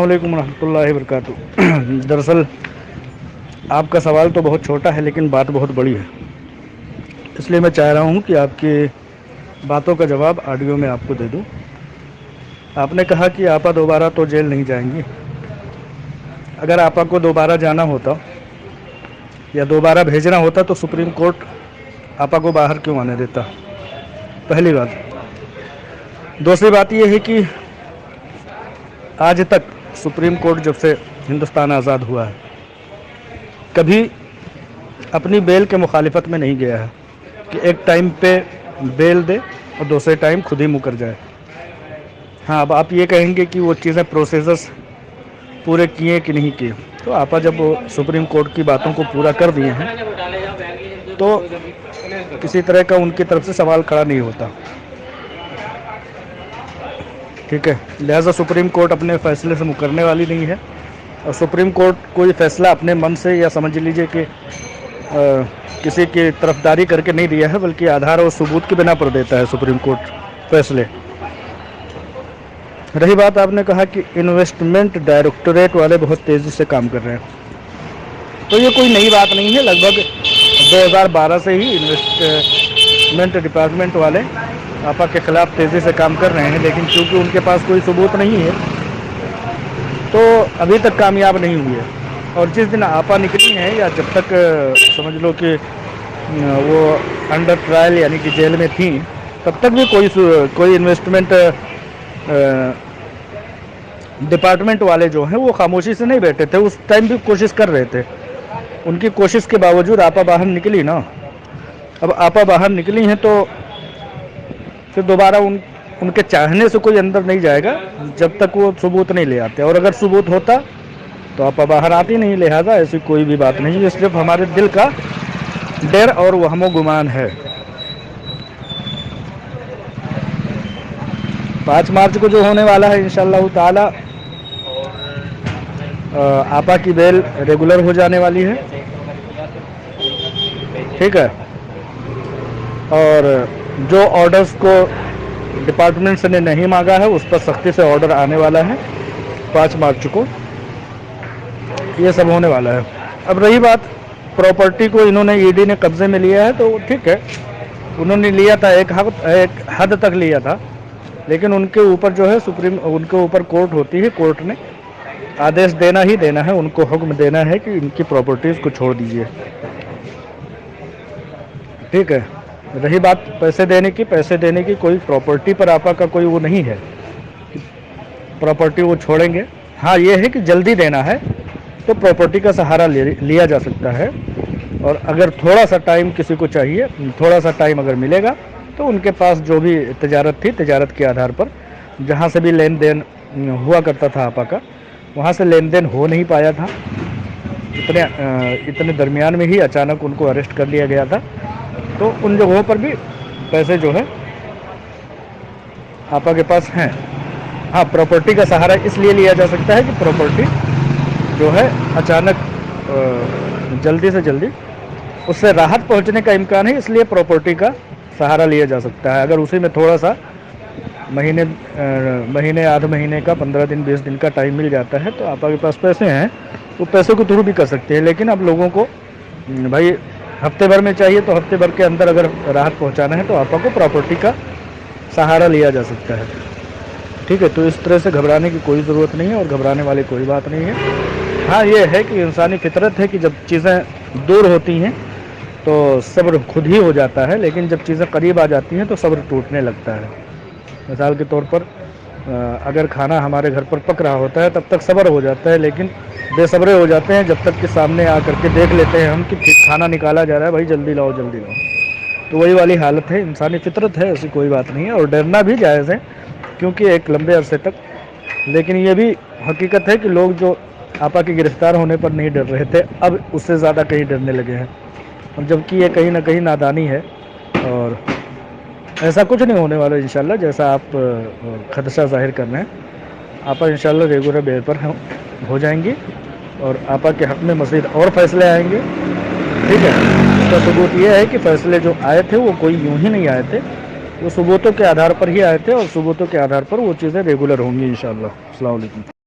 السلام علیکم ورحمۃ اللہ وبرکاتہ۔ دراصل آپ کا سوال تو بہت چھوٹا ہے لیکن بات بہت بڑی ہے، اس لیے میں چاہ رہا ہوں کہ آپ کی باتوں کا جواب آڈیو میں آپ کو دے دوں۔ آپ نے کہا کہ آپا دوبارہ تو جیل نہیں جائیں گی۔ اگر آپا کو دوبارہ جانا ہوتا یا دوبارہ بھیجنا ہوتا تو سپریم کورٹ آپا کو باہر کیوں آنے دیتا؟ پہلی بات۔ دوسری بات یہ ہے کہ آج تک سپریم کورٹ جب سے ہندوستان آزاد ہوا ہے کبھی اپنی بیل کے مخالفت میں نہیں گیا ہے کہ ایک ٹائم پہ بیل دے اور دوسرے ٹائم خود ہی مکر جائے۔ ہاں، اب آپ یہ کہیں گے کہ وہ چیزیں پروسیسز پورے کیے کہ نہیں کیے، تو آپا جب سپریم کورٹ کی باتوں کو پورا کر دیے ہیں تو کسی طرح کا ان کی طرف سے سوال کھڑا نہیں ہوتا، ٹھیک ہے۔ لہٰذا سپریم کورٹ اپنے فیصلے سے مکرنے والی نہیں ہے، اور سپریم کورٹ کوئی فیصلہ اپنے من سے یا سمجھ لیجئے کہ کسی کی طرفداری کر کے نہیں دیا ہے، بلکہ آدھار اور ثبوت کی بنا پر دیتا ہے سپریم کورٹ فیصلے۔ رہی بات، آپ نے کہا کہ انویسٹمنٹ ڈائریکٹوریٹ والے بہت تیزی سے کام کر رہے ہیں، تو یہ کوئی نئی بات نہیں ہے۔ لگ بھگ 2012 سے ہی انویسٹمنٹ ڈپارٹمنٹ والے آپا کے خلاف تیزی سے کام کر رہے ہیں، لیکن چونکہ ان کے پاس کوئی ثبوت نہیں ہے تو ابھی تک کامیاب نہیں ہوئے۔ اور جس دن آپا نکلی ہیں یا جب تک سمجھ لو کہ وہ انڈر ٹرائل یعنی کہ جیل میں تھیں، تب تک بھی کوئی انویسٹمنٹ ڈپارٹمنٹ والے جو ہیں وہ خاموشی سے نہیں بیٹھے تھے، اس ٹائم بھی کوشش کر رہے تھے۔ ان کی کوشش کے باوجود آپا باہر نکلی نا۔ اب آپا باہر نکلی ہیں تو پھر دوبارہ ان کے چاہنے سے کوئی اندر نہیں جائے گا جب تک وہ ثبوت نہیں لے آتے، اور اگر ثبوت ہوتا تو آپا باہر آتی نہیں۔ لہٰذا ایسی کوئی بھی بات نہیں، یہ صرف ہمارے دل کا ڈر اور وہم و گمان ہے۔ 5 مارچ کو جو ہونے والا ہے انشاءاللہ تعالی آپا کی بیل ریگولر ہو جانے والی ہے، ٹھیک ہے۔ اور جو آرڈرز کو ڈپارٹمنٹ نے نہیں مانگا ہے اس پر سختی سے آرڈر آنے والا ہے 5 مارچ کو، یہ سب ہونے والا ہے۔ اب رہی بات پراپرٹی کو انہوں نے ای ڈی نے قبضے میں لیا ہے، تو ٹھیک ہے، انہوں نے لیا تھا ایک حد تک لیا تھا، لیکن ان کے اوپر جو ہے ان کے اوپر کورٹ ہوتی ہے، کورٹ نے آدیش دینا ہی دینا ہے، ان کو حکم دینا ہے کہ ان کی پراپرٹیز کو چھوڑ دیجیے، ٹھیک ہے۔ رہی بات پیسے دینے کی کوئی پراپرٹی پر آپا کا کوئی وہ نہیں ہے، پراپرٹی وہ چھوڑیں گے۔ ہاں یہ ہے کہ جلدی دینا ہے تو پراپرٹی کا سہارا لیا جا سکتا ہے، اور اگر تھوڑا سا ٹائم کسی کو چاہیے، تھوڑا سا ٹائم اگر ملے گا تو ان کے پاس جو بھی تجارت تھی، تجارت کے آدھار پر جہاں سے بھی لین دین ہوا کرتا تھا آپا کا، وہاں سے لین دین ہو نہیں پایا تھا، اتنے درمیان میں ہی اچانک ان کو اریسٹ کر لیا گیا تھا، تو ان جگہوں پر بھی پیسے جو ہے آپا کے پاس ہیں۔ ہاں، پراپرٹی کا سہارا اس لیے لیا جا سکتا ہے کہ پراپرٹی جو ہے اچانک جلدی سے جلدی اس سے راحت پہنچنے کا امکان ہے، اس لیے پراپرٹی کا سہارا لیا جا سکتا ہے۔ اگر اسی میں تھوڑا سا مہینے آدھ مہینے کا 15 دن 20 دن کا ٹائم مل جاتا ہے تو آپا کے پاس پیسے ہیں، وہ پیسوں کے تھرو بھی کر سکتے ہیں۔ لیکن اب لوگوں کو بھائی ہفتے بھر میں چاہیے تو ہفتے بھر کے اندر اگر راحت پہنچانا ہے تو آپا کو پراپرٹی کا سہارا لیا جا سکتا ہے، ٹھیک ہے۔ تو اس طرح سے گھبرانے کی کوئی ضرورت نہیں ہے، اور گھبرانے والی کوئی بات نہیں ہے۔ ہاں یہ ہے کہ انسانی فطرت ہے کہ جب چیزیں دور ہوتی ہیں تو صبر خود ہی ہو جاتا ہے، لیکن جب چیزیں قریب آ جاتی ہیں تو صبر ٹوٹنے لگتا ہے۔ مثال کے طور پر اگر کھانا ہمارے گھر پر پک رہا ہوتا ہے تب تک صبر ہو جاتا ہے، لیکن بے صبرے ہو جاتے ہیں جب تک کہ سامنے آ کر کے دیکھ لیتے ہیں ہم کہ کھانا نکالا جا رہا ہے، بھائی جلدی لاؤ جلدی لاؤ۔ تو وہی والی حالت ہے، انسانی فطرت ہے، ایسی کوئی بات نہیں ہے، اور ڈرنا بھی جائز ہے کیونکہ ایک لمبے عرصے تک، لیکن یہ بھی حقیقت ہے کہ لوگ جو آپا کے گرفتار ہونے پر نہیں ڈر رہے تھے اب اس سے زیادہ کہیں ڈرنے لگے ہیں، اور جبکہ یہ کہیں نہ کہیں نادانی ہے، اور ایسا کچھ نہیں ہونے والا انشاءاللہ جیسا آپ خدشہ ظاہر کر رہے ہیں۔ آپا انشاءاللہ ریگولر بیل پر ہو جائیں گی، اور آپا کے حق میں مزید اور فیصلے آئیں گے، ٹھیک ہے۔ اس کا ثبوت یہ ہے کہ فیصلے جو آئے تھے وہ کوئی یوں ہی نہیں آئے تھے، وہ ثبوتوں کے آدھار پر ہی آئے تھے، اور ثبوتوں کے آدھار پر وہ چیزیں ریگولر ہوں گی انشاءاللہ۔ السلام علیکم۔